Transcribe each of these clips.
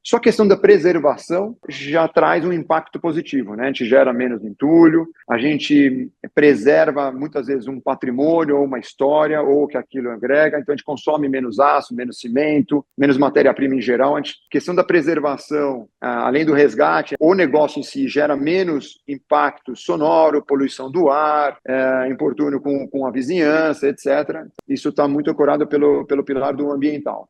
Só a questão da preservação já traz um impacto positivo, né? A gente gera menos entulho, a gente preserva muitas vezes um patrimônio ou uma história ou o que aquilo agrega, então a gente consome menos aço, menos cimento, menos matéria-prima em geral. A questão da preservação, além do resgate, o negócio em si gera menos impacto sonoro, poluição do ar, importúnio com a vizinhança, etc. Isso está muito ancorado pelo pilar do ambiental.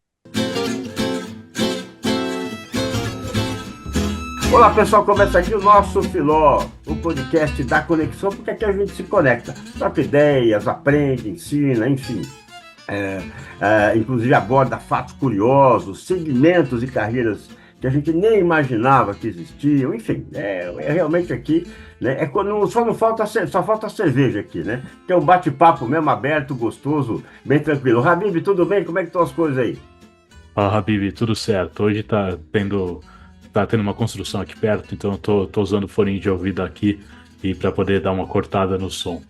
Olá pessoal, começa aqui o nosso Filó, o podcast da conexão, porque aqui a gente se conecta, troca ideias, aprende, ensina, enfim. Inclusive aborda fatos curiosos, segmentos e carreiras que a gente nem imaginava que existiam, enfim, realmente aqui, né, só falta a cerveja aqui, né? Que é um bate-papo mesmo aberto, gostoso, bem tranquilo. Habib, tudo bem? Como é que estão as coisas aí? Fala, Habib, tudo certo. Hoje tá tendo uma construção aqui perto, então eu tô usando o fone de ouvido aqui e para poder dar uma cortada no som.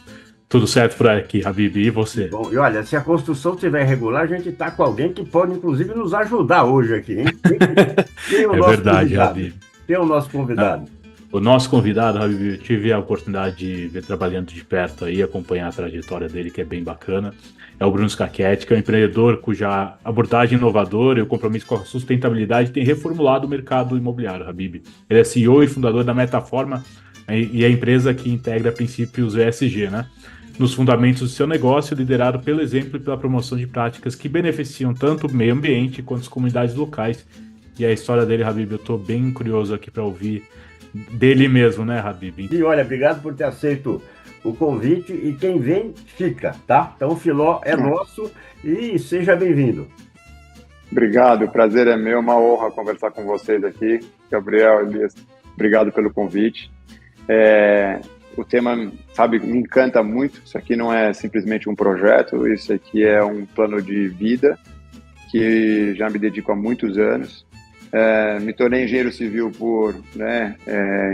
Tudo certo por aqui, Habib, e você? Bom, e olha, se a construção estiver irregular, a gente tá com alguém que pode, inclusive, nos ajudar hoje aqui, hein? Quem é o É nosso verdade, convidado? Habib. Quem é o nosso convidado? O nosso convidado, Habib, eu tive a oportunidade de ver trabalhando de perto aí, acompanhar a trajetória dele, que é bem bacana. É o Bruno Scacchetti, que é um empreendedor cuja abordagem inovadora e o compromisso com a sustentabilidade tem reformulado o mercado imobiliário, Habib. Ele é CEO e fundador da Metaforma e é a empresa que integra princípios ESG, né? Nos fundamentos do seu negócio, liderado pelo exemplo e pela promoção de práticas que beneficiam tanto o meio ambiente quanto as comunidades locais. E a história dele, Habib, eu estou bem curioso aqui para ouvir dele mesmo, né, Habib? E olha, obrigado por ter aceito o convite e quem vem, fica, tá? Então o Filó é nosso e seja bem-vindo. Obrigado, o prazer é meu, uma honra conversar com vocês aqui. Gabriel, Elias, obrigado pelo convite. O tema, sabe, me encanta muito. Isso aqui não é simplesmente um projeto, isso aqui é um plano de vida que já me dedico há muitos anos. Me tornei engenheiro civil por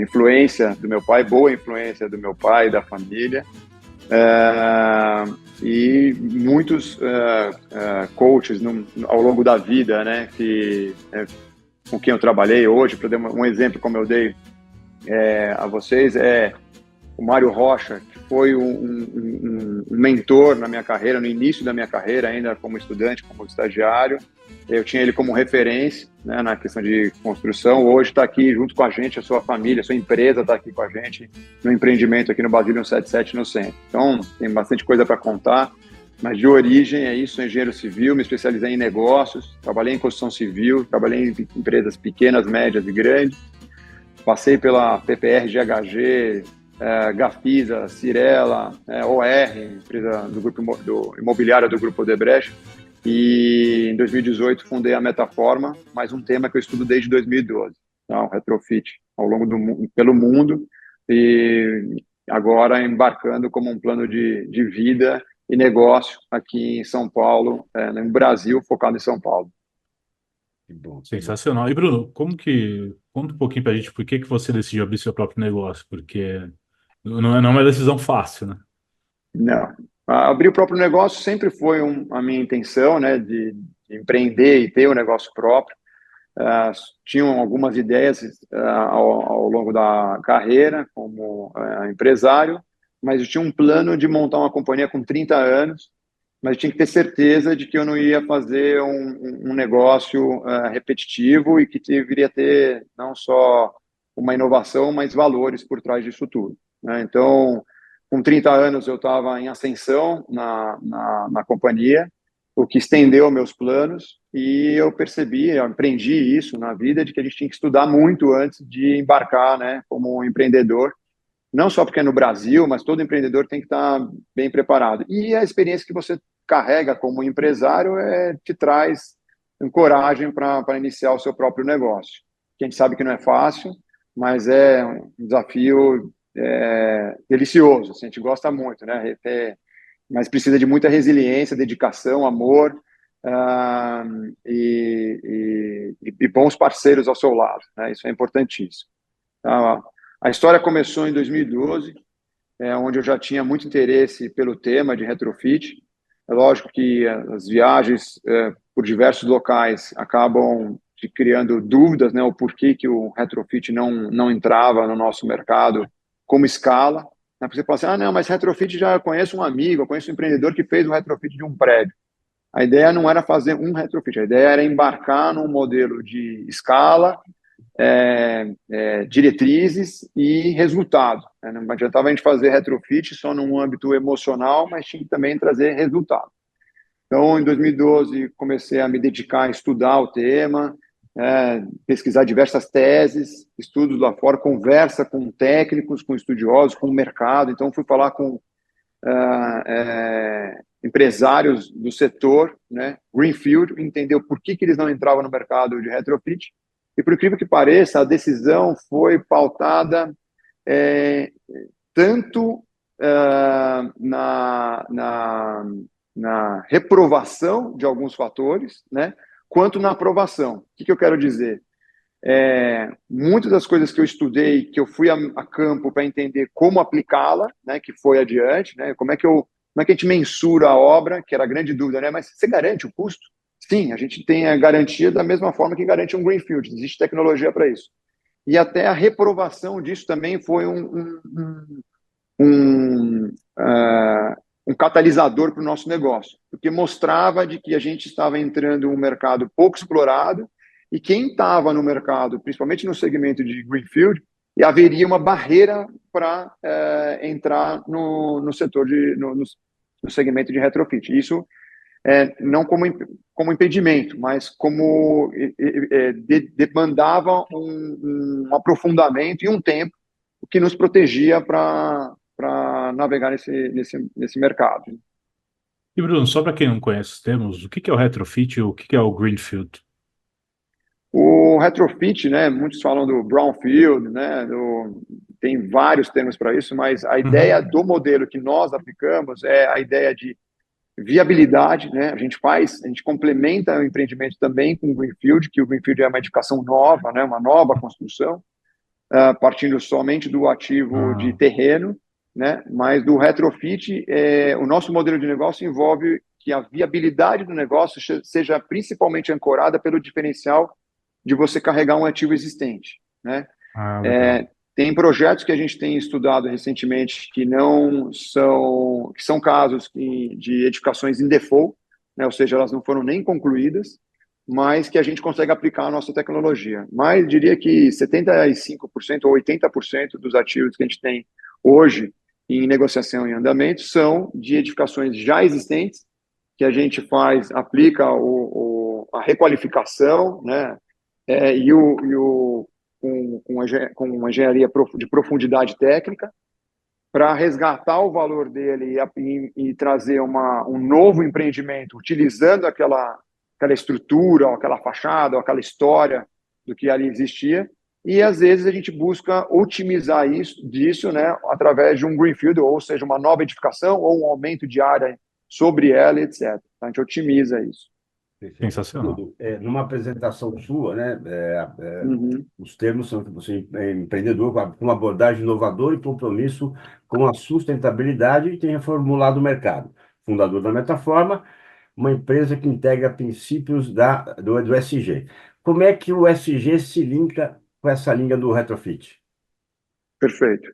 influência do meu pai, boa influência do meu pai e da família. E muitos coaches ao longo da vida, né, com quem eu trabalhei hoje, para dar um exemplo como eu dei a vocês, o Mário Rocha, que foi um mentor na minha carreira, no início da minha carreira, ainda como estudante, como estagiário. Eu tinha ele como referência, né, na questão de construção. Hoje está aqui junto com a gente, a sua família, a sua empresa está aqui com a gente no empreendimento aqui no Basílio 177 no centro. Então, tem bastante coisa para contar, mas de origem é isso, sou engenheiro civil, me especializei em negócios, trabalhei em construção civil, trabalhei em empresas pequenas, médias e grandes, passei pela PPR, GHG, Gafisa, Cirela, OR, empresa do grupo imobiliária do Grupo Odebrecht, e em 2018 fundei a Metaforma, mais um tema que eu estudo desde 2012, tá? O retrofit pelo mundo, e agora embarcando como um plano de vida e negócio aqui em São Paulo, no Brasil, focado em São Paulo. Que bom, sensacional. E Bruno, conta um pouquinho pra gente por que você decidiu abrir seu próprio negócio, porque não é uma decisão fácil, né? Não. Abrir o próprio negócio sempre foi a minha intenção, né, de empreender e ter um negócio próprio. Tinham algumas ideias ao longo da carreira como empresário, mas eu tinha um plano de montar uma companhia com 30 anos, mas eu tinha que ter certeza de que eu não ia fazer um negócio repetitivo e que deveria ter não só uma inovação, mas valores por trás disso tudo, né? Então, com 30 anos eu estava em ascensão na companhia, o que estendeu meus planos, e eu aprendi isso na vida, de que a gente tinha que estudar muito antes de embarcar, né, como um empreendedor, não só porque é no Brasil, mas todo empreendedor tem que estar bem preparado. E a experiência que você carrega como empresário te traz coragem para iniciar o seu próprio negócio. Que a gente sabe que não é fácil, mas é um desafio delicioso, assim, a gente gosta muito, né? Mas precisa de muita resiliência, dedicação, amor, e bons parceiros ao seu lado, né? Isso é importantíssimo. A história começou em 2012, onde eu já tinha muito interesse pelo tema de retrofit. É lógico que as viagens por diversos locais acabam criando dúvidas, né, o porquê que o retrofit não entrava no nosso mercado como escala. Né, porque você fala assim, não, mas retrofit já conheço um amigo, eu conheço um empreendedor que fez um retrofit de um prédio. A ideia não era fazer um retrofit, a ideia era embarcar num modelo de escala, diretrizes e resultado. Né? Não adiantava a gente fazer retrofit só num âmbito emocional, mas tinha que também trazer resultado. Então, em 2012, comecei a me dedicar a estudar o tema, pesquisar diversas teses, estudos lá fora, conversa com técnicos, com estudiosos, com o mercado. Então, fui falar com empresários do setor, né, Greenfield, entendeu por que eles não entravam no mercado de retrofit. E, por incrível que pareça, a decisão foi pautada tanto na reprovação de alguns fatores, né, quanto na aprovação. O que eu quero dizer? Muitas das coisas que eu estudei, que eu fui a campo para entender como aplicá-la, né, que foi adiante, né, como é que a gente mensura a obra, que era a grande dúvida, né, mas você garante o custo? Sim, a gente tem a garantia da mesma forma que garante um greenfield, existe tecnologia para isso. E até a reprovação disso também foi um catalisador para o nosso negócio, porque mostrava de que a gente estava entrando em um mercado pouco explorado e quem estava no mercado, principalmente no segmento de greenfield, e haveria uma barreira para entrar no setor no segmento de retrofit. Isso não como impedimento, mas como demandava um aprofundamento e um tempo, o que nos protegia para navegar nesse mercado. E Bruno, só para quem não conhece os termos, o que é o retrofit e o que é o greenfield? O retrofit, né, muitos falam do brownfield, né, tem vários termos para isso, mas a ideia do modelo que nós aplicamos é a ideia de viabilidade, né, a gente complementa o empreendimento também com o greenfield, que o greenfield é uma edificação nova, né, uma nova construção, partindo somente do ativo de terreno, né, mas do retrofit, o nosso modelo de negócio envolve que a viabilidade do negócio seja principalmente ancorada pelo diferencial de você carregar um ativo existente, né? Tem projetos que a gente tem estudado recentemente que são casos de edificações em default, né? Ou seja, elas não foram nem concluídas, mas que a gente consegue aplicar a nossa tecnologia. Mas diria que 75% ou 80% dos ativos que a gente tem hoje em negociação em andamento são de edificações já existentes, que a gente aplica a requalificação, né? Com uma engenharia de profundidade técnica, para resgatar o valor dele e trazer um novo empreendimento, utilizando aquela estrutura, ou aquela fachada, ou aquela história do que ali existia, e às vezes a gente busca otimizar disso, né, através de um greenfield, ou seja, uma nova edificação, ou um aumento de área sobre ela, etc. A gente otimiza isso. Sensacional. Numa apresentação sua, né, os termos são que você é empreendedor com uma abordagem inovadora e compromisso com a sustentabilidade e tem reformulado o mercado. Fundador da Metaforma, uma empresa que integra princípios do SG. Como é que o SG se linka com essa linha do retrofit? Perfeito.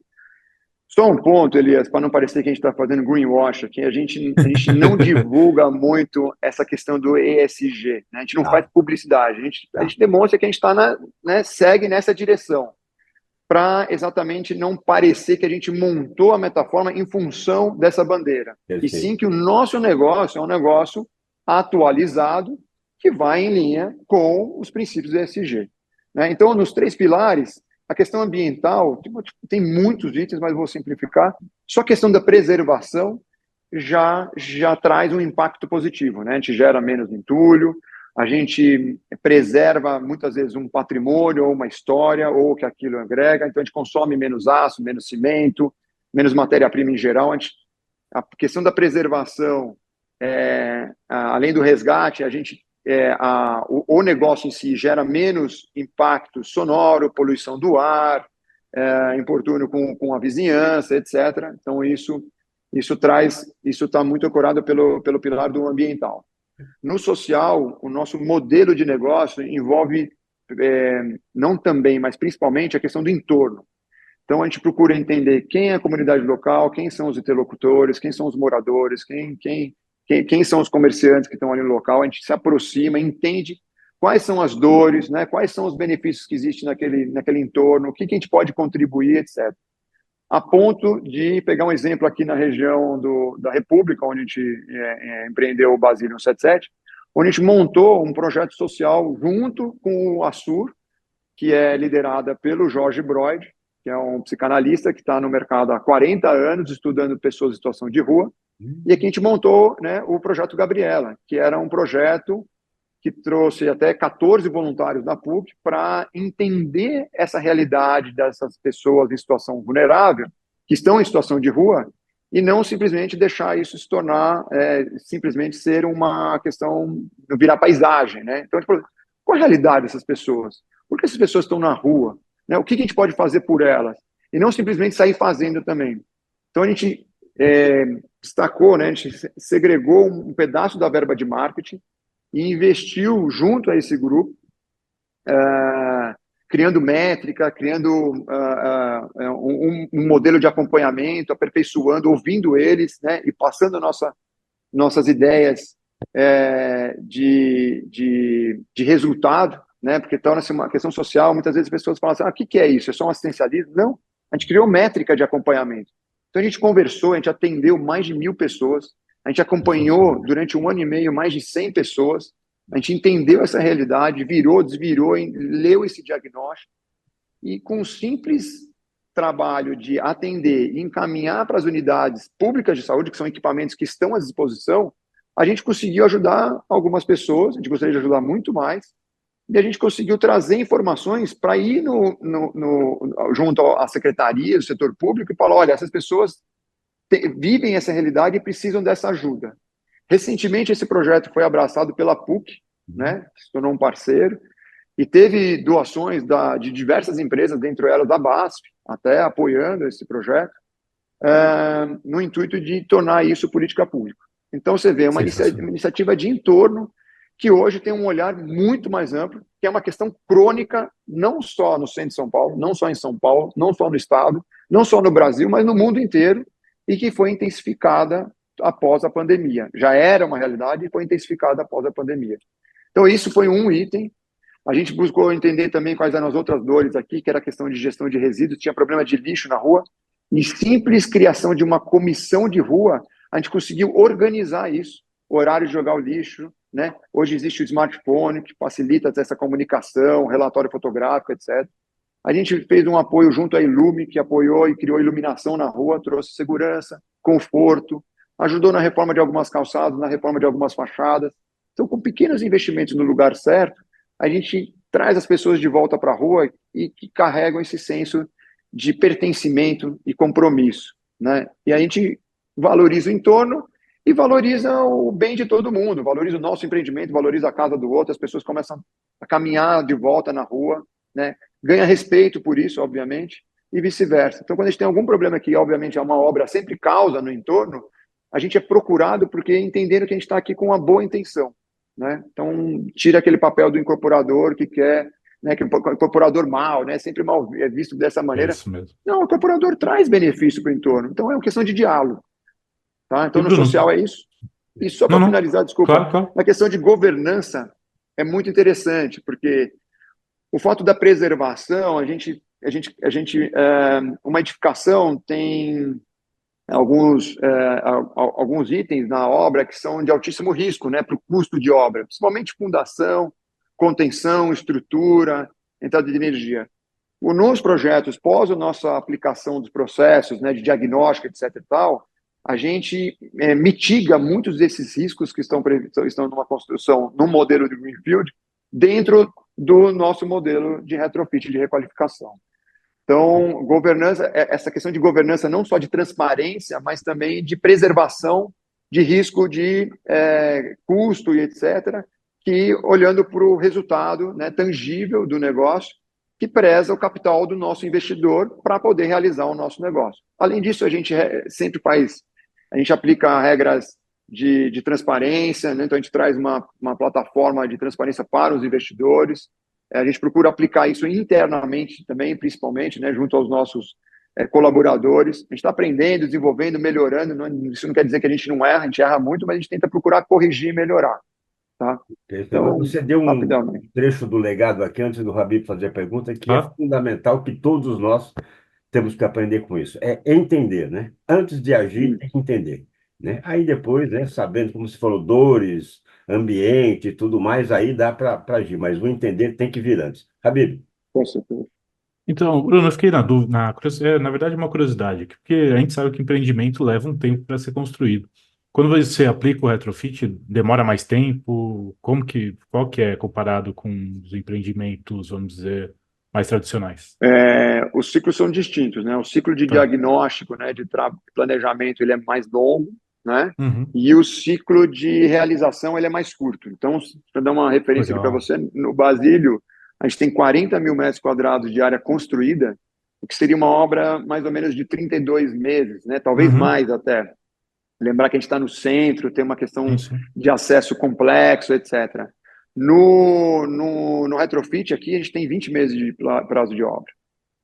Só um ponto, Elias, para não parecer que a gente está fazendo greenwash aqui, a gente não divulga muito essa questão do ESG, né? A gente não faz publicidade, a gente demonstra que a gente segue nessa direção, para exatamente não parecer que a gente montou a Metaforma em função dessa bandeira. Perfeito. E sim que o nosso negócio é um negócio atualizado que vai em linha com os princípios do ESG. Né? Então, nos 3 pilares, a questão ambiental, tem muitos itens, mas vou simplificar. Só a questão da preservação já traz um impacto positivo, né? A gente gera menos entulho, a gente preserva muitas vezes um patrimônio ou uma história, ou que aquilo agrega, então a gente consome menos aço, menos cimento, menos matéria-prima em geral. A questão da preservação, além do resgate, a gente o negócio em si gera menos impacto sonoro, poluição do ar, importúnio com a vizinhança, etc. Então, isso está muito ancorado pelo pilar do ambiental. No social, o nosso modelo de negócio envolve não também, mas principalmente a questão do entorno. Então, a gente procura entender quem é a comunidade local, quem são os interlocutores, quem são os moradores, quem são os comerciantes que estão ali no local. A gente se aproxima, entende quais são as dores, né, quais são os benefícios que existem naquele entorno, o que a gente pode contribuir, etc. A ponto de pegar um exemplo aqui na região da República, onde a gente empreendeu o Basílio 177, onde a gente montou um projeto social junto com o Assur, que é liderada pelo Jorge Broid, que é um psicanalista que está no mercado há 40 anos, estudando pessoas em situação de rua. E aqui a gente montou, né, o Projeto Gabriela, que era um projeto que trouxe até 14 voluntários da PUC para entender essa realidade dessas pessoas em situação vulnerável, que estão em situação de rua, e não simplesmente deixar isso se tornar, simplesmente ser uma questão, virar paisagem, né? Então, qual a realidade dessas pessoas? Por que essas pessoas estão na rua? Né? O que a gente pode fazer por elas? E não simplesmente sair fazendo também. Então, a gente destacou, né? A gente segregou um pedaço da verba de marketing e investiu junto a esse grupo, criando métrica, criando um modelo de acompanhamento, aperfeiçoando, ouvindo eles, né, e passando nossas ideias de resultado, né, porque torna-se uma questão social. Muitas vezes as pessoas falam assim, o que é isso? É só um assistencialismo? Não, a gente criou métrica de acompanhamento. Então a gente conversou, a gente atendeu mais de 1.000 pessoas, a gente acompanhou durante 1 ano e meio mais de 100 pessoas, a gente entendeu essa realidade, virou, desvirou, leu esse diagnóstico e com um simples trabalho de atender e encaminhar para as unidades públicas de saúde, que são equipamentos que estão à disposição, a gente conseguiu ajudar algumas pessoas, a gente gostaria de ajudar muito mais, e a gente conseguiu trazer informações para ir junto à secretaria, do setor público, e falar, olha, essas pessoas vivem essa realidade e precisam dessa ajuda. Recentemente, esse projeto foi abraçado pela PUC, né, que se tornou um parceiro, e teve doações de diversas empresas, dentre elas da BASF, até apoiando esse projeto, no intuito de tornar isso política pública. Então, você vê uma iniciativa de entorno que hoje tem um olhar muito mais amplo, que é uma questão crônica, não só no centro de São Paulo, não só em São Paulo, não só no Estado, não só no Brasil, mas no mundo inteiro, e que foi intensificada após a pandemia. Já era uma realidade e foi intensificada após a pandemia. Então, isso foi um item. A gente buscou entender também quais eram as outras dores aqui, que era a questão de gestão de resíduos, tinha problema de lixo na rua, e simples criação de uma comissão de rua, a gente conseguiu organizar isso, horário de jogar o lixo, né? Hoje existe o smartphone, que facilita essa comunicação, relatório fotográfico, etc. A gente fez um apoio junto à Ilume, que apoiou e criou iluminação na rua, trouxe segurança, conforto, ajudou na reforma de algumas calçadas, na reforma de algumas fachadas. Então, com pequenos investimentos no lugar certo, a gente traz as pessoas de volta para a rua e que carregam esse senso de pertencimento e compromisso, né? E a gente valoriza o entorno e valoriza o bem de todo mundo, valoriza o nosso empreendimento, valoriza a casa do outro, as pessoas começam a caminhar de volta na rua, né? Ganha respeito por isso, obviamente, e vice-versa. Então, quando a gente tem algum problema que, obviamente, é uma obra sempre causa no entorno, a gente é procurado porque entendendo que a gente está aqui com uma boa intenção, né? Então, tira aquele papel do incorporador que quer, né, que o incorporador mal, né, sempre mal é visto dessa maneira. Isso mesmo. Não, o incorporador traz benefício para o entorno. Então, é uma questão de diálogo. Tá? Então, no Bruno, social é isso. E só para finalizar, desculpa, claro. a questão de governança é muito interessante, porque o fato da preservação, uma edificação tem alguns itens na obra que são de altíssimo risco, né, para o custo de obra, principalmente fundação, contenção, estrutura, entrada de energia. Nos projetos, pós a nossa aplicação dos processos, né, de diagnóstico, etc. e tal, a gente mitiga muitos desses riscos que estão numa construção, num modelo de greenfield, dentro do nosso modelo de retrofit, de requalificação. Então, governança, essa questão de governança não só de transparência, mas também de preservação de risco de custo e etc., que olhando para o resultado, né, tangível do negócio, que preza o capital do nosso investidor para poder realizar o nosso negócio. Além disso, a gente sempre a gente aplica regras de transparência, né? Então a gente traz uma plataforma de transparência para os investidores, A gente procura aplicar isso internamente também, principalmente, né, junto aos nossos colaboradores. A gente está aprendendo, desenvolvendo, melhorando. Isso não quer dizer que a gente não erra, a gente erra muito, mas a gente tenta procurar corrigir e melhorar. Tá? Então, Você deu um rapidamente. trecho do legado aqui, antes do Habib fazer a pergunta, que é Ah, fundamental, que todos nós temos que aprender com isso. É entender, né? Antes de agir, tem que entender, né? Aí depois, né, sabendo, como você falou, dores, ambiente e tudo mais, aí dá para agir, mas o entender tem que vir antes. Habib, Com certeza. então, Bruno, eu fiquei na dúvida, na verdade, é uma curiosidade, aqui, porque a gente sabe que empreendimento leva um tempo para ser construído. Quando você aplica o retrofit, demora mais tempo? Qual que é comparado com os empreendimentos, vamos dizer, mais tradicionais? Os ciclos são distintos, né? O ciclo de Tá. diagnóstico, né, de planejamento, ele é mais longo, né? Uhum. E o ciclo de realização, ele é mais curto. Então, para dar uma referência aqui para Legal. você, no Basílio, a gente tem 40 mil metros quadrados de área construída, o que seria uma obra mais ou menos de 32 meses, né? Talvez Uhum. mais até. Lembrar que a gente está no centro, tem uma Sim, questão sim. de acesso complexo, etc. No retrofit aqui, a gente tem 20 meses de prazo de obra.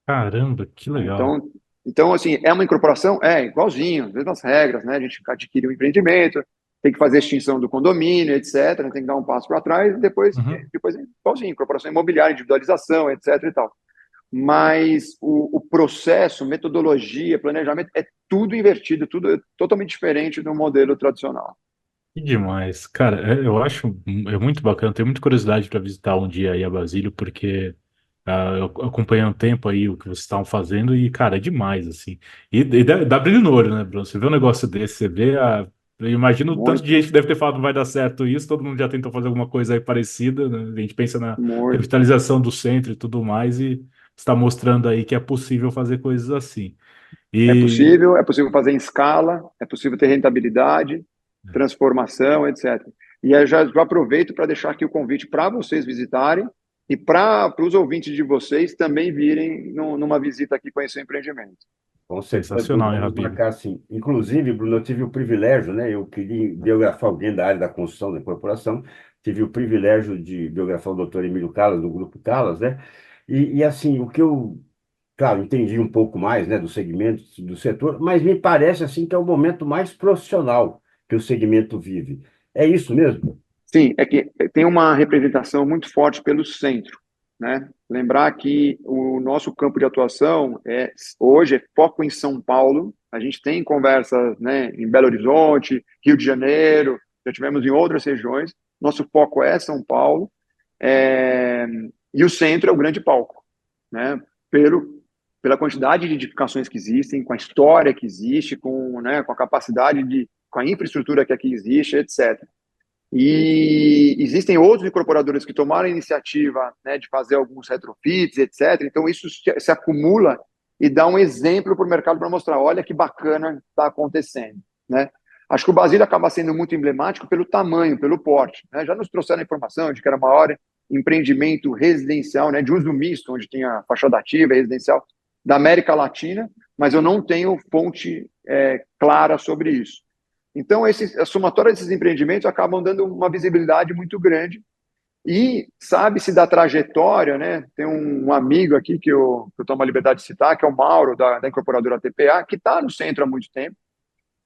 Caramba, que legal. Então, assim, é uma incorporação? É, igualzinho, as mesmas regras, né? A gente adquire um empreendimento, tem que fazer extinção do condomínio, etc. Tem que dar um passo para trás, e Uhum. depois é igualzinho, incorporação imobiliária, individualização, etc. e tal. Mas o processo, metodologia, planejamento, é tudo invertido, tudo é totalmente diferente do modelo tradicional. Que demais. Cara, eu acho muito bacana, tenho muita curiosidade para visitar um dia aí a Basílio, porque eu acompanhei um tempo aí o que vocês estavam fazendo e, cara, é demais, assim. E dá brilho no olho, né, Bruno? Você vê um negócio desse, você vê eu imagino o tanto de Muito, gente que deve ter falado não vai dar certo isso, todo mundo já tentou fazer alguma coisa aí parecida, né? A gente pensa na muito. revitalização do centro e tudo mais, e está mostrando aí que é possível fazer coisas assim. E É possível fazer em escala, é possível ter rentabilidade, transformação, etc. E aí já aproveito para deixar aqui o convite para vocês visitarem e para os ouvintes de vocês também virem numa visita aqui conhecer o empreendimento. com certeza, sensacional, hein, vamos Habib? marcar assim. Inclusive, Bruno, eu tive o privilégio, né? Eu queria biografar alguém da área da construção da corporação, tive o privilégio de biografar o doutor Emílio Callas, do Grupo Callas, né? Assim, o que eu, claro, entendi um pouco mais, né, do segmento, do setor, mas me parece, assim, que é o momento mais profissional que o segmento vive. É isso mesmo? Sim, é que tem uma representação muito forte pelo centro, né? Lembrar que o nosso campo de atuação hoje é foco em São Paulo. A gente tem conversas, né, em Belo Horizonte, Rio de Janeiro, já tivemos em outras regiões. Nosso foco é São Paulo, é, e o centro é o grande palco, né? Pela quantidade de edificações que existem, com a história que existe, com a capacidade com a infraestrutura que aqui existe, etc. E existem outros incorporadores que tomaram a iniciativa, né, de fazer alguns retrofits, etc. Então, isso se acumula e dá um exemplo para o mercado para mostrar, olha que bacana está acontecendo, né? Acho que o Basílio acaba sendo muito emblemático pelo tamanho, pelo porte, né? Já nos trouxeram a informação de que era o maior empreendimento residencial, né, de uso misto, onde tinha fachada ativa e residencial da América Latina, mas eu não tenho fonte clara sobre isso. Então, a somatória desses empreendimentos acabam dando uma visibilidade muito grande e sabe-se da trajetória, né? Tem um amigo aqui que eu tomo a liberdade de citar, que é o Mauro, da incorporadora TPA, que está no centro há muito tempo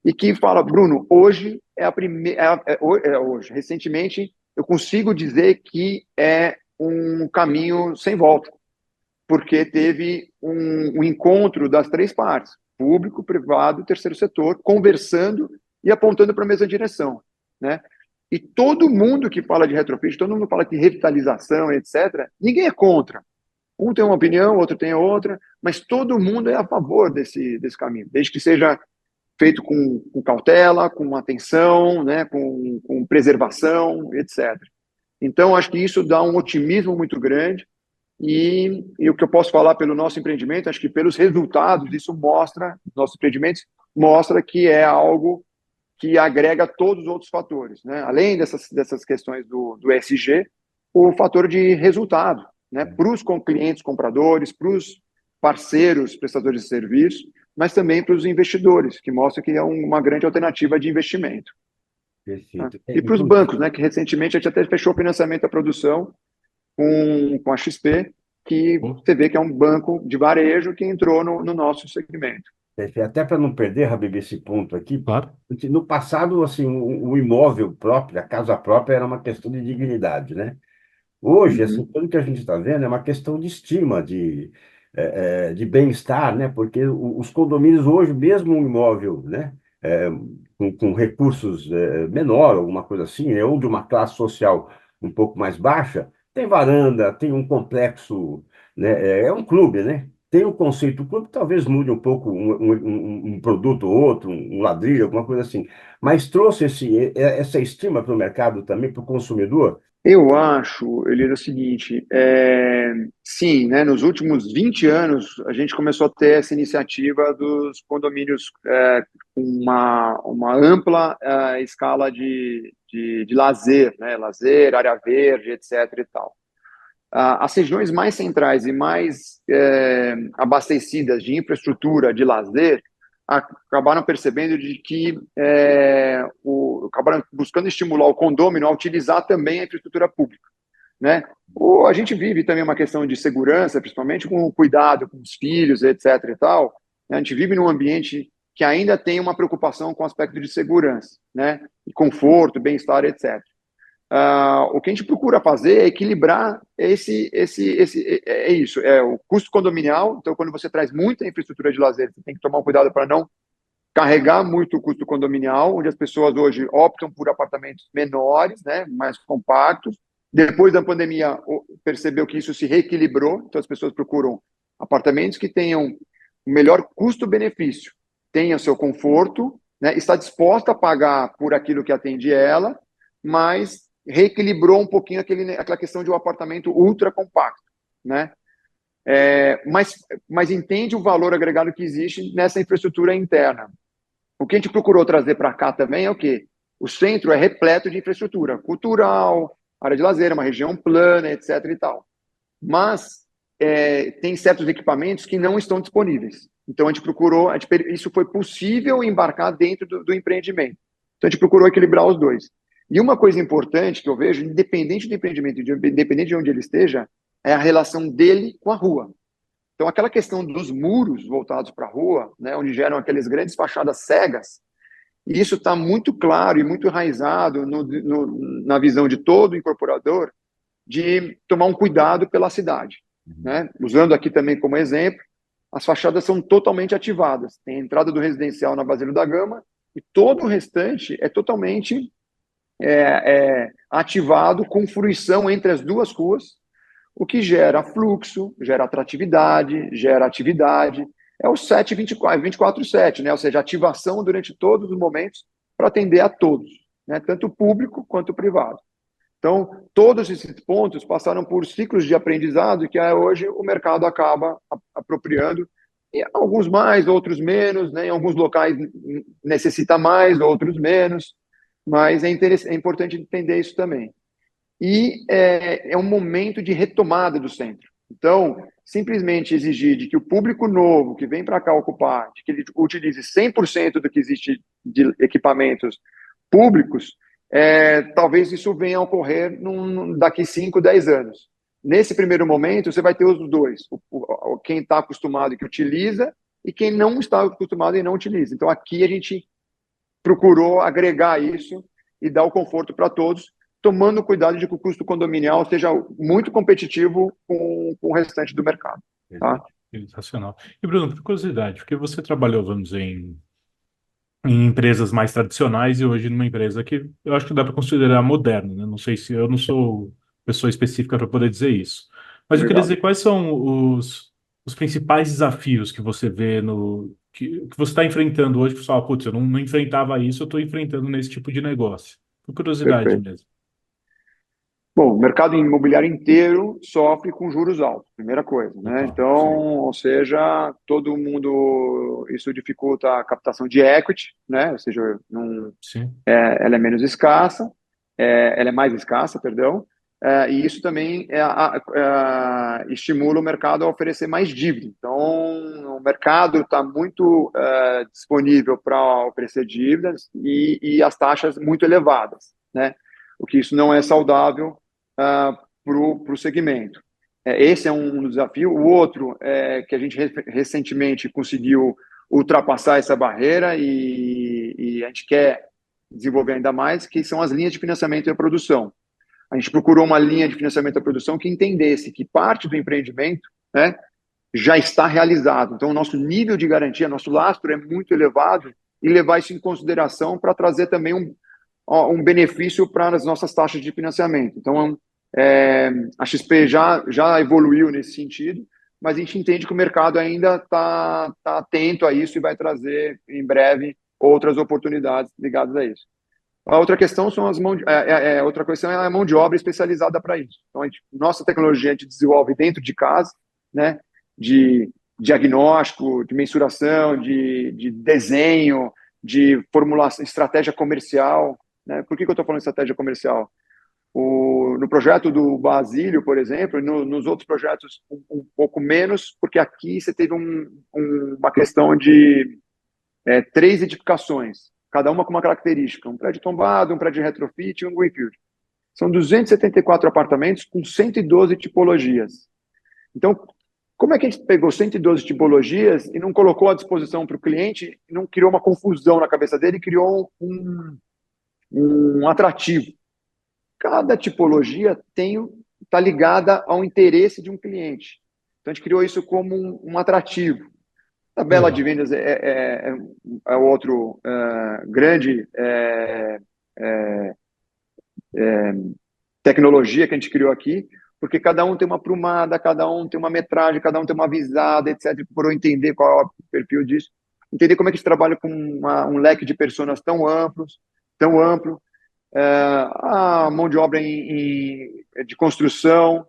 e que fala, Bruno, hoje é a primeira, hoje, recentemente, eu consigo dizer que é um caminho sem volta, porque teve um encontro das três partes, público, privado e terceiro setor, conversando e apontando para a mesma direção, né? E todo mundo que fala de retrofit, todo mundo fala de revitalização, etc., ninguém é contra. Um tem uma opinião, outro tem outra, mas todo mundo é a favor desse caminho, desde que seja feito com cautela, com atenção, né, com preservação, etc. Então, acho que isso dá um otimismo muito grande e o que eu posso falar pelo nosso empreendimento, acho que pelos resultados, isso mostra, nossos empreendimentos, mostra que é algo que agrega todos os outros fatores, né? Além dessas questões do ESG, o fator de resultado, né? Para os clientes compradores, para os parceiros prestadores de serviço, mas também para os investidores, que mostra que é uma grande alternativa de investimento. Tá? Perfeito. E para os bancos, né? Que recentemente a gente até fechou o financiamento da produção com a XP, que Pô, você vê que é um banco de varejo que entrou no nosso segmento. Até para não perder, Habib, esse ponto aqui, claro. no passado, assim, o imóvel próprio, a casa própria, era uma questão de dignidade, né? Hoje, assim, Uhum. tudo que a gente está vendo é uma questão de estima, de bem-estar, né? Porque os condomínios hoje, mesmo um imóvel, né? é, com recursos menor, alguma coisa assim, ou de uma classe social um pouco mais baixa, tem varanda, tem um complexo, né? É um clube, né? Tem o conceito do clube, talvez mude um pouco um produto ou outro, um ladrilho, alguma coisa assim. Mas trouxe essa estima para o mercado também, para o consumidor. Eu acho, Elias, o seguinte, sim, né, nos últimos 20 anos a gente começou a ter essa iniciativa dos condomínios com uma ampla escala de lazer, né, lazer, área verde, etc. e tal. As regiões mais centrais e mais abastecidas de infraestrutura de lazer acabaram percebendo de que acabaram buscando estimular o condômino a utilizar também a infraestrutura pública, né? A gente vive também uma questão de segurança, principalmente com o cuidado com os filhos, etc. e tal. A gente vive num ambiente que ainda tem uma preocupação com o aspecto de segurança, né? E conforto, bem-estar, etc. O que a gente procura fazer é equilibrar isso, é o custo condominial. Então, quando você traz muita infraestrutura de lazer, você tem que tomar um cuidado para não carregar muito o custo condominial, onde as pessoas hoje optam por apartamentos menores, né, mais compactos. Depois da pandemia, percebeu que isso se reequilibrou, então as pessoas procuram apartamentos que tenham o melhor custo-benefício, tenham seu conforto, né, está disposta a pagar por aquilo que atende ela, mas reequilibrou um pouquinho aquela questão de um apartamento ultra compacto, né? Mas entende o valor agregado que existe nessa infraestrutura interna. O que a gente procurou trazer para cá também é o quê? O centro é repleto de infraestrutura cultural, área de lazer, uma região plana, etc. e tal. Mas tem certos equipamentos que não estão disponíveis. Então a gente procurou, isso foi possível embarcar dentro do empreendimento. Então a gente procurou equilibrar os dois. E uma coisa importante que eu vejo, independente do empreendimento, independente de onde ele esteja, é a relação dele com a rua. Então, aquela questão dos muros voltados para a rua, né, onde geram aquelas grandes fachadas cegas, e isso está muito claro e muito enraizado na visão de todo incorporador de tomar um cuidado pela cidade. Né? Usando aqui também como exemplo, as fachadas são totalmente ativadas. Tem a entrada do residencial na Basílio da Gama e todo o restante é totalmente ativado com fruição entre as duas ruas, o que gera fluxo, gera atratividade, gera atividade. É o 7/24/7, né? Ou seja, ativação durante todos os momentos para atender a todos, né? Tanto o público quanto o privado. Então, todos esses pontos passaram por ciclos de aprendizado que hoje o mercado acaba apropriando, e alguns mais, outros menos, né? Em alguns locais necessita mais, outros menos, mas é importante entender isso também. E é um momento de retomada do centro. Então, simplesmente exigir de que o público novo que vem para cá ocupar, de que ele utilize 100% do que existe de equipamentos públicos, talvez isso venha a ocorrer daqui 5, 10 anos. Nesse primeiro momento, você vai ter os dois, quem está acostumado e que utiliza, e quem não está acostumado e não utiliza. Então, aqui a gente procurou agregar isso e dar o conforto para todos, tomando cuidado de que o custo condominial seja muito competitivo com o restante do mercado. Tá? Sensacional. E Bruno, por curiosidade, porque você trabalhou, vamos dizer, em empresas mais tradicionais e hoje numa empresa que eu acho que dá para considerar moderna, né? Não sei se eu não sou pessoa específica para poder dizer isso. Mas eu queria Obrigado. dizer quais são os principais desafios que você vê que você está enfrentando hoje, que você fala, putz, eu não enfrentava isso, eu estou enfrentando nesse tipo de negócio. Por curiosidade Perfeito. mesmo. Bom, o mercado imobiliário inteiro sofre com juros altos, primeira coisa, né? Total, Então, sim. ou seja, todo mundo, isso dificulta a captação de equity, né? Ou seja, Sim. ela é menos escassa, ela é mais escassa, perdão, e isso também estimula o mercado a oferecer mais dívida. Então, o mercado está muito disponível para oferecer dívidas e as taxas muito elevadas, né? O que isso não é saudável para o segmento. Esse é um desafio. O outro é que a gente recentemente conseguiu ultrapassar essa barreira e a gente quer desenvolver ainda mais, que são as linhas de financiamento e produção. A gente procurou uma linha de financiamento e produção que entendesse que parte do empreendimento, né, já está realizado. Então, o nosso nível de garantia, nosso lastro é muito elevado e levar isso em consideração para trazer também um benefício para as nossas taxas de financiamento. Então, a XP já evoluiu nesse sentido, mas a gente entende que o mercado ainda está atento a isso e vai trazer em breve outras oportunidades ligadas a isso. A outra questão são outra questão é a mão de obra especializada para isso. Então, nossa tecnologia a gente desenvolve dentro de casa, né, de diagnóstico, de mensuração, de desenho, de formulação, estratégia comercial. Né? Por que eu estou falando de estratégia comercial? No projeto do Basílio, por exemplo, nos outros projetos um pouco menos, porque aqui você teve uma questão de 3 edificações, cada uma com uma característica, um prédio tombado, um prédio de retrofit e um greenfield. São 274 apartamentos com 112 tipologias. Então, como é que a gente pegou 112 tipologias e não colocou à disposição para o cliente, e não criou uma confusão na cabeça dele, criou um atrativo? Cada tipologia está ligada ao interesse de um cliente. Então, a gente criou isso como um atrativo. Tabela de vendas é outro grande tecnologia que a gente criou aqui, porque cada um tem uma prumada, cada um tem uma metragem, cada um tem uma visada, etc. Por eu entender qual é o perfil disso, entender como é que a gente trabalha com um leque de personas tão amplo, a mão de obra de construção,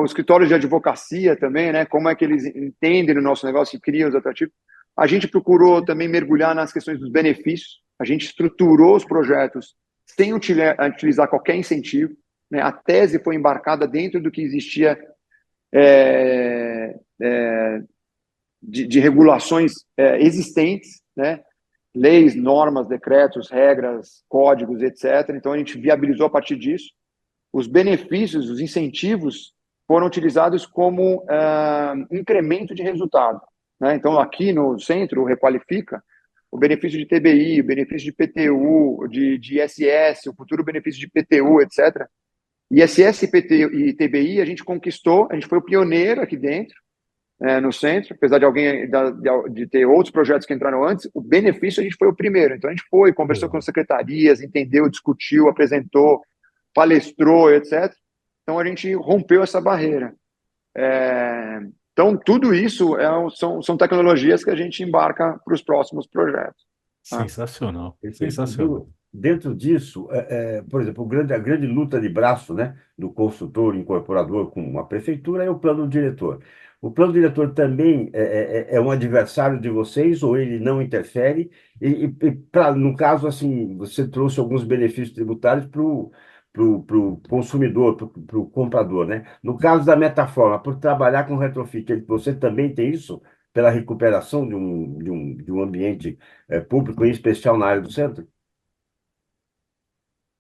os escritórios de advocacia também, né? Como é que eles entendem o nosso negócio e criam os atrativos. A gente procurou também mergulhar nas questões dos benefícios. A gente estruturou os projetos sem utilizar qualquer incentivo, né? A tese foi embarcada dentro do que existia de regulações existentes, né? Leis, normas, decretos, regras, códigos, etc. Então, a gente viabilizou a partir disso. Os benefícios, os incentivos foram utilizados como incremento de resultado. Né? Então, aqui no centro, o Requalifica, o benefício de TBI, o benefício de PTU, de ISS, o futuro benefício de PTU, etc. ISS e TBI a gente conquistou, a gente foi o pioneiro aqui dentro, no centro, apesar de ter outros projetos que entraram antes, o benefício a gente foi o primeiro. Então, a gente foi, conversou com as secretarias, entendeu, discutiu, apresentou, palestrou, etc. Então, a gente rompeu essa barreira. Então, tudo isso são tecnologias que a gente embarca para os próximos projetos. Tá? Sensacional, sensacional. Dentro disso, por exemplo, a grande luta de braço, né, do consultor incorporador com a prefeitura é o plano diretor. O plano diretor também é um adversário de vocês ou ele não interfere? No caso, assim, você trouxe alguns benefícios tributários para o consumidor, para o comprador, né? No caso da Metaforma, por trabalhar com retrofit, você também tem isso pela recuperação de um ambiente público, em especial na área do centro?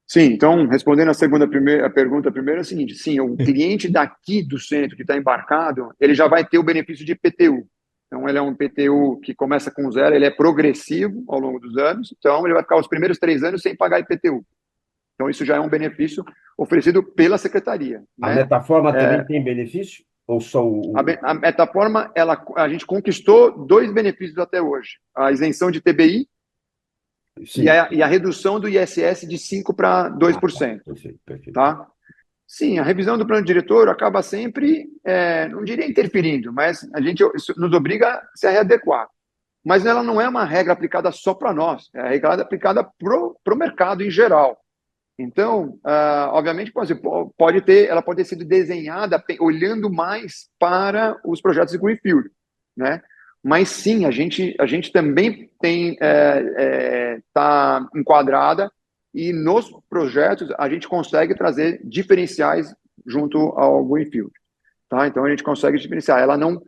Sim, então, respondendo a pergunta primeiro, é o seguinte: sim, o cliente daqui do centro que está embarcado, ele já vai ter o benefício de IPTU. Então, ele é um IPTU que começa com 0, ele é progressivo ao longo dos anos, então ele vai ficar os primeiros 3 anos sem pagar IPTU. Então, isso já é um benefício oferecido pela secretaria. A Né? Metaforma também tem benefício? Ou só A Metaforma, a gente conquistou 2 benefícios até hoje: a isenção de TBI e a redução do ISS de 5% para 2%. Perfeito. Tá? Sim, a revisão do plano diretor acaba sempre, não diria interferindo, mas isso nos obriga a se readequar. Mas ela não é uma regra aplicada só para nós, é a regra aplicada para o mercado em geral. Então, obviamente, ela pode ter sido desenhada olhando mais para os projetos de Greenfield, né? Mas sim, a gente também está enquadrada e nos projetos a gente consegue trazer diferenciais junto ao Greenfield. Tá? Então, a gente consegue diferenciar. Ela não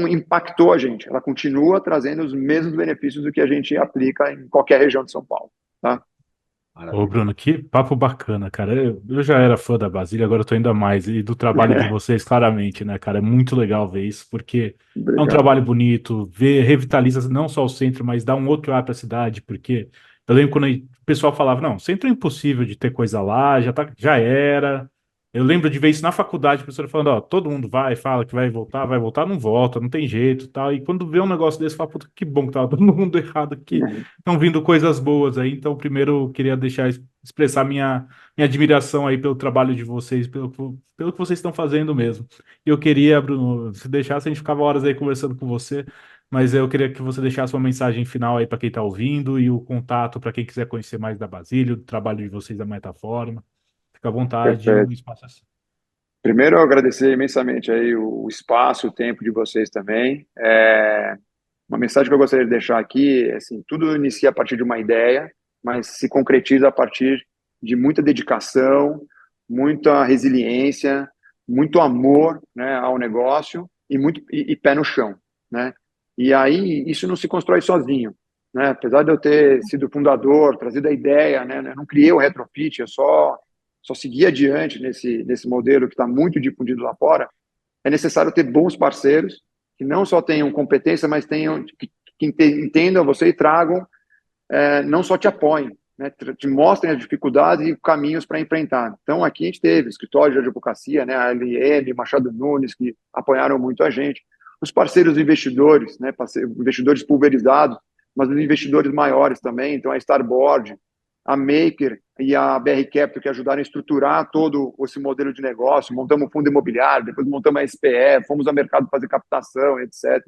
impactou a gente, ela continua trazendo os mesmos benefícios do que a gente aplica em qualquer região de São Paulo. Tá? Ô, Maravilha. Bruno, que papo bacana, cara. Eu já era fã da Basília, agora eu tô ainda mais. E do trabalho de vocês, claramente, né, cara? É muito legal ver isso, porque é um Obrigado. trabalho bonito, revitaliza não só o centro, mas dá um outro ar para a cidade, porque eu lembro quando o pessoal falava, não, centro é impossível de ter coisa lá, já era. Eu lembro de ver isso na faculdade, a professora falando, ó, todo mundo vai, fala que vai voltar, não volta, não tem jeito, tal. E quando vê um negócio desse, fala, puta, que bom que tava todo mundo errado aqui. Estão vindo coisas boas aí, então primeiro eu queria expressar minha admiração aí pelo trabalho de vocês, pelo que vocês estão fazendo mesmo. E eu queria, Bruno, se deixasse, a gente ficava horas aí conversando com você, mas eu queria que você deixasse uma mensagem final aí para quem está ouvindo e o contato para quem quiser conhecer mais da Basílio, do trabalho de vocês da Metaforma. Fica à vontade, o Perfeito. espaço é seu. Primeiro, eu agradecer imensamente aí o espaço, o tempo de vocês também. Uma mensagem que eu gostaria de deixar aqui, é assim, tudo inicia a partir de uma ideia, mas se concretiza a partir de muita dedicação, muita resiliência, muito amor, né, ao negócio e pé no chão, né? E aí isso não se constrói sozinho, né? Apesar de eu ter sido fundador, trazido a ideia, né, eu não criei o retrofit, eu só segui adiante nesse modelo que está muito difundido lá fora. É necessário ter bons parceiros que não só tenham competência, mas que entendam você e tragam, não só te apoiem, né, te mostrem as dificuldades e caminhos para enfrentar. Então, aqui a gente teve escritório de advocacia, né, a LN, Machado Nunes, que apoiaram muito a gente, os parceiros investidores, né, investidores pulverizados, mas os investidores maiores também, então a Starboard, a Maker e a BR Capital, que ajudaram a estruturar todo esse modelo de negócio, montamos um fundo imobiliário, depois montamos a SPE, fomos ao mercado fazer captação, etc.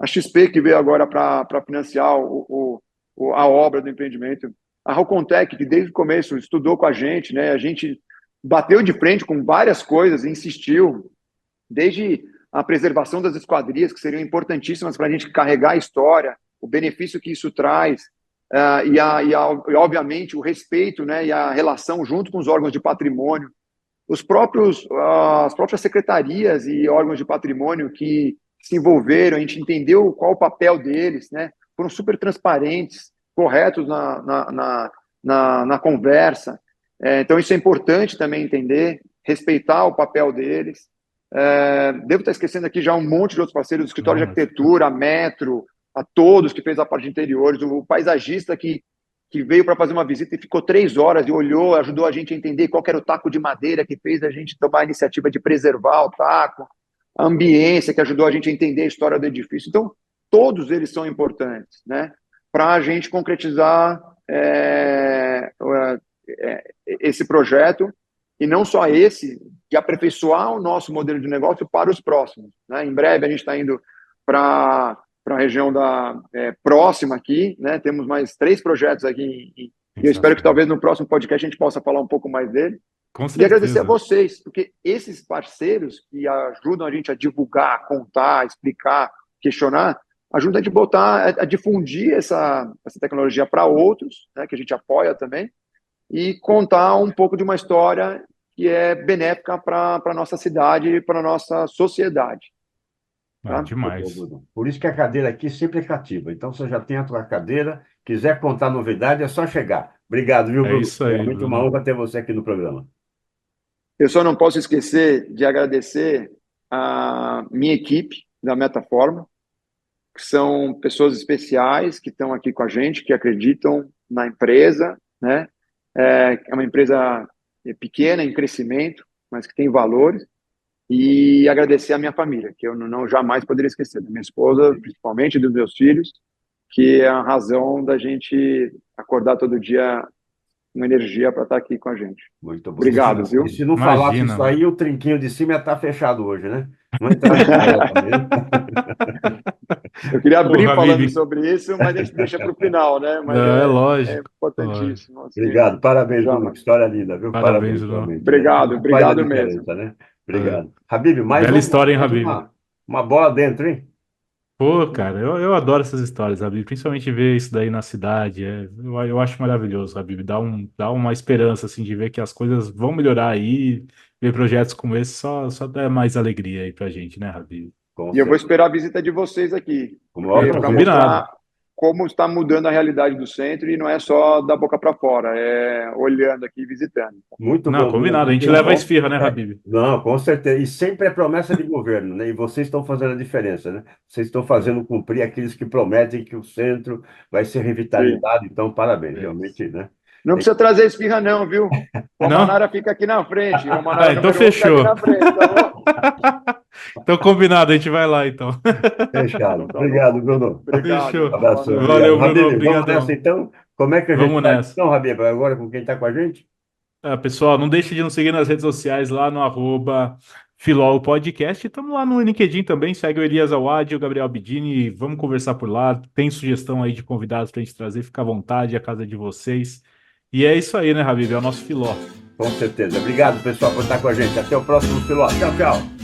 A XP, que veio agora para financiar a obra do empreendimento. A Rocontec, que desde o começo estudou com a gente bateu de frente com várias coisas e insistiu, desde a preservação das esquadrias, que seriam importantíssimas para a gente carregar a história, o benefício que isso traz, e, obviamente, o respeito, né, e a relação junto com os órgãos de patrimônio, as próprias secretarias e órgãos de patrimônio que se envolveram, a gente entendeu qual o papel deles, né? Foram super transparentes, corretos na conversa. Então, isso é importante também entender, respeitar o papel deles. Devo estar esquecendo aqui já um monte de outros parceiros, o escritório de Não, arquitetura, a Metro, a todos que fez a parte de interiores, o paisagista que veio para fazer uma visita e ficou 3 horas e olhou, ajudou a gente a entender qual era o taco de madeira que fez a gente tomar a iniciativa de preservar o taco, a ambiência que ajudou a gente a entender a história do edifício. Então, todos eles são importantes, né? Para a gente concretizar esse projeto, e não só esse, de aperfeiçoar o nosso modelo de negócio para os próximos, né? Em breve a gente está indo para a região próxima aqui, né? Temos mais 3 projetos aqui e eu espero que sensacional. talvez no próximo podcast a gente possa falar um pouco mais dele. Com E agradecer a certeza. vocês, porque esses parceiros que ajudam a gente a divulgar, contar, explicar, questionar, ajudam a gente a difundir essa tecnologia para outros, né, que a gente apoia também, e contar um pouco de uma história que é benéfica para a nossa cidade e para a nossa sociedade. Ah, Tá? demais. Por isso que a cadeira aqui sempre é cativa. Então, você já tem a tua cadeira, quiser contar novidade, é só chegar. Obrigado, viu, É Bruno? isso aí, Realmente uma Bruno. honra ter você aqui no programa. Eu só não posso esquecer de agradecer a minha equipe da Metaforma, que são pessoas especiais que estão aqui com a gente, que acreditam na empresa, né? É uma empresa pequena, em crescimento, mas que tem valores. E agradecer a minha família, que eu não jamais poderia esquecer, da minha esposa, principalmente, dos meus filhos, que é a razão da gente acordar todo dia com energia para estar aqui com a gente. Muito bom. Obrigado, E viu? se não falasse Imagina, isso mano. aí, o trinquinho de cima ia estar fechado hoje, né? Não entrasse direto mesmo. Eu queria Ô, abrir falando Habib, sobre isso, mas a gente deixa para o final, né? Mas não, é é lógico. Lógico. importantíssimo, assim, Obrigado, parabéns, Bruno. chama. Que história linda, viu? Parabéns, Parabéns, Bruno. realmente. É Obrigado, isso que faz a obrigado mesmo. diferença, né? É. Obrigado. Habib, Bela história, hein, Habib? uma bola dentro, hein? Pô, cara, eu adoro essas histórias, Habib. Principalmente ver isso daí na cidade. Eu acho maravilhoso, Habib. Dá uma esperança, assim, de ver que as coisas vão melhorar aí. Ver projetos como esse só dá mais alegria aí pra gente, né, Habib? Com E eu vou certeza. esperar a visita de vocês aqui, Com o maior porque Opa, para prazer. mostrar combinado. como está mudando a realidade do centro e não é só da boca para fora, é olhando aqui e visitando. Muito Não, bom. combinado. A gente leva a esfirra, né, Habib? Não, com certeza. E sempre é promessa de governo, né? E vocês estão fazendo a diferença, né? Vocês estão fazendo cumprir aqueles que prometem que o centro vai ser Sim. revitalizado. Então, parabéns, É. realmente, né? Não precisa trazer esfirra não, viu? O Não? Romanara fica aqui na frente. O Romanara Então número 1 fica aqui fechou. na frente, tá bom? Então combinado, a gente vai lá então. Fechado. Então tá bom. Obrigado, Bruno. Obrigado. Fechou. Boa Abraço. noite. Obrigado. Valeu, Bruno. Habib, vamos nessa Obrigadão. então? Como é que a gente Vamos faz nessa. então, Habib? Agora com quem está com a gente? Pessoal, não deixe de nos seguir nas redes sociais lá no Filol Podcast. Estamos lá no LinkedIn também. Segue o Elias Awad e o Gabriel Bidini. Vamos conversar por lá. Tem sugestão aí de convidados para a gente trazer. Fica à vontade, a casa é de vocês. E é isso aí, né, Habib? É o nosso Filó. Com certeza. Obrigado, pessoal, por estar com a gente. Até o próximo Filó. Tchau, tchau.